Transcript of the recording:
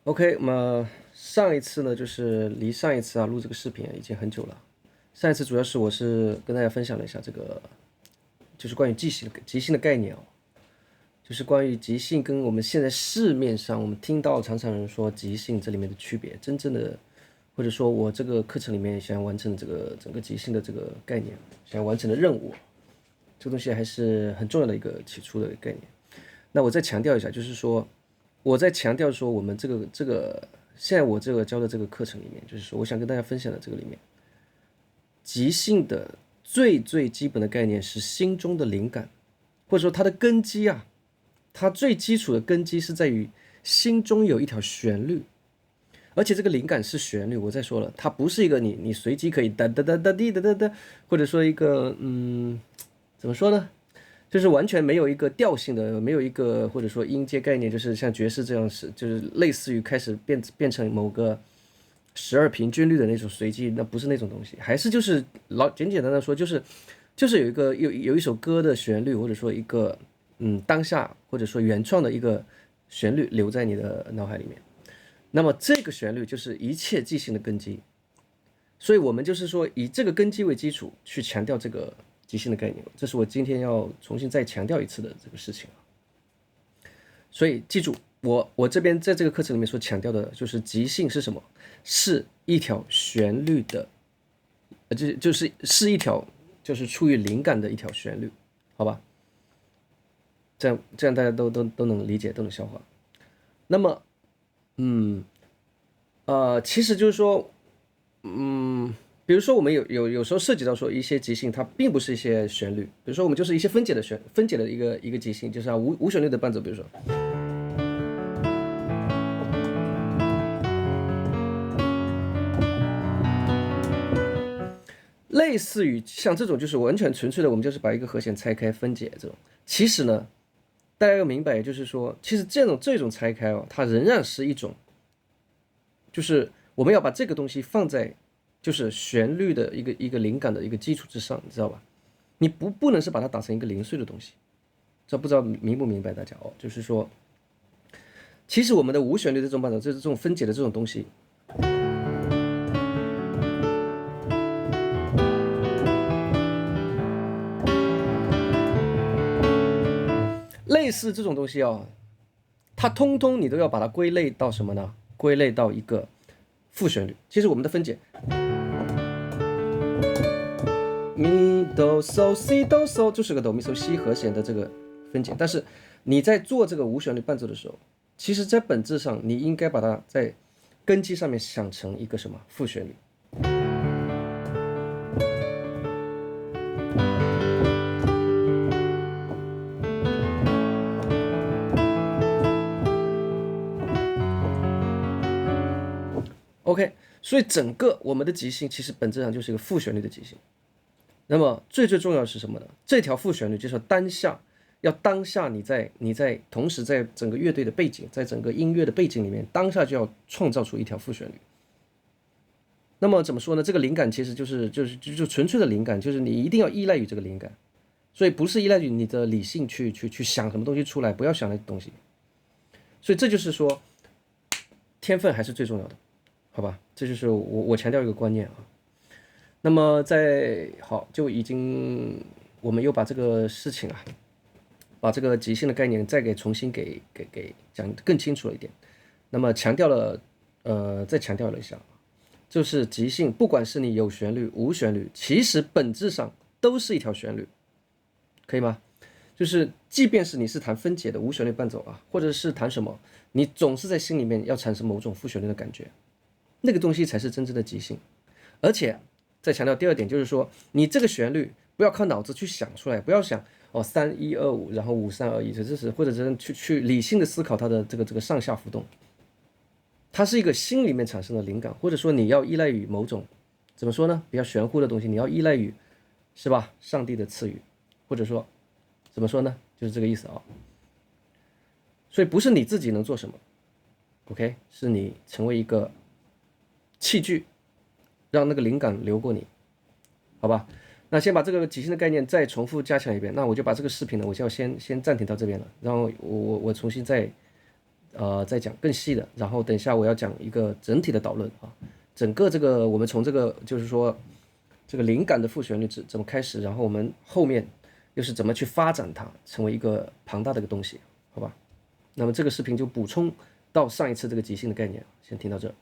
OK，那么上一次呢，就是离上一次录这个视频已经很久了。上一次主要是我是跟大家分享了一下这个，就是关于即兴的概念就是关于即兴跟我们现在市面上我们听到常常人说即兴这里面的区别，真正的或者说我这个课程里面想要完成的这个整个即兴的这个概念，想要完成的任务，这个东西还是很重要的一个起初的概念。那我再强调一下，就是说我在强调说我们这个现在我这个教的这个课程里面，就是说我想跟大家分享的这个里面，即兴的最基本的概念是心中的灵感，或者说它的根基它最基础的根基是在于心中有一条旋律，而且这个灵感是旋律。我再说了，它不是一个你随机可以哒哒哒哒滴哒哒哒，或者说一个怎么说呢？就是完全没有一个调性的，没有一个或者说音阶概念，就是像爵士这样就是类似于开始变成某个12平均律的那种随机，那不是那种东西，还是就是简单的说，就是有一首歌的旋律，或者说一个当下或者说原创的一个旋律留在你的脑海里面，那么这个旋律就是一切即兴的根基。所以我们就是说以这个根基为基础去强调这个即兴的概念，这是我今天要重新再强调一次的这个事情。所以记住，我这边在这个课程里面所强调的就是即兴是什么？是一条旋律的，就是一条就是出于灵感的一条旋律，好吧？这样大家都能理解，都能消化。那么，其实就是说，比如说我们有时候涉及到说一些即兴，它并不是一些旋律，比如说我们就是一些分解的一个即兴，就是无旋律的伴奏，比如说类似于像这种就是完全纯粹的，我们就是把一个和弦拆开分解这种。其实呢，大家要明白，就是说，其实这种拆开它仍然是一种，就是我们要把这个东西放在就是旋律的一个灵感的一个基础之上，你知道吧？你不能是把它打成一个零碎的东西，这不知道明不明白大家就是说，其实我们的无旋律的这种伴奏，就是这种分解的这种东西，类似这种东西它通通你都要把它归类到什么呢？归类到一个副旋律。其实我们的分解，咪哆嗦西哆嗦就是个哆咪嗦西和弦的这个分解。但是你在做这个无旋律伴奏的时候，其实在本质上你应该把它在根基上面想成一个什么副旋律。OK，所以整个我们的即兴其实本质上就是一个副旋律的即兴。那么最重要的是什么呢？这条副旋律就是当下你在同时在整个乐队的背景，在整个音乐的背景里面，当下就要创造出一条副旋律。那么怎么说呢？这个灵感其实就纯粹的灵感，就是你一定要依赖于这个灵感，所以不是依赖于你的理性去想什么东西出来，不要想那东西。所以这就是说，天分还是最重要的，好吧？这就是我强调一个观念。那么就已经我们又把这个事情把这个即兴的概念再重新给讲得更清楚了一点。那么再强调了一下，就是即兴，不管是你有旋律无旋律，其实本质上都是一条旋律，可以吗？就是即便是你是弹分解的无旋律伴奏或者是弹什么，你总是在心里面要产生某种副旋律的感觉，那个东西才是真正的即兴。而且再强调第二点，就是说你这个旋律不要靠脑子去想出来，不要想3-1-2-5，然后5-3-2-1，这是或者是去理性的思考它的这个上下浮动，它是一个心里面产生的灵感，或者说你要依赖于某种怎么说呢，比较玄乎的东西，你要依赖于是吧，上帝的赐予，或者说怎么说呢，就是这个意思所以不是你自己能做什么 ，OK， 是你成为一个器具，让那个灵感流过你，好吧？那先把这个即兴的概念再重复加强一遍。那我就把这个视频呢，我就要先暂停到这边了，然后我重新再讲更细的，然后等一下我要讲一个整体的导论啊，整个这个我们从这个就是说这个灵感的复旋律怎么开始，然后我们后面又是怎么去发展它，成为一个庞大的一个东西，好吧？那么这个视频就补充到上一次这个即兴的概念，先听到这。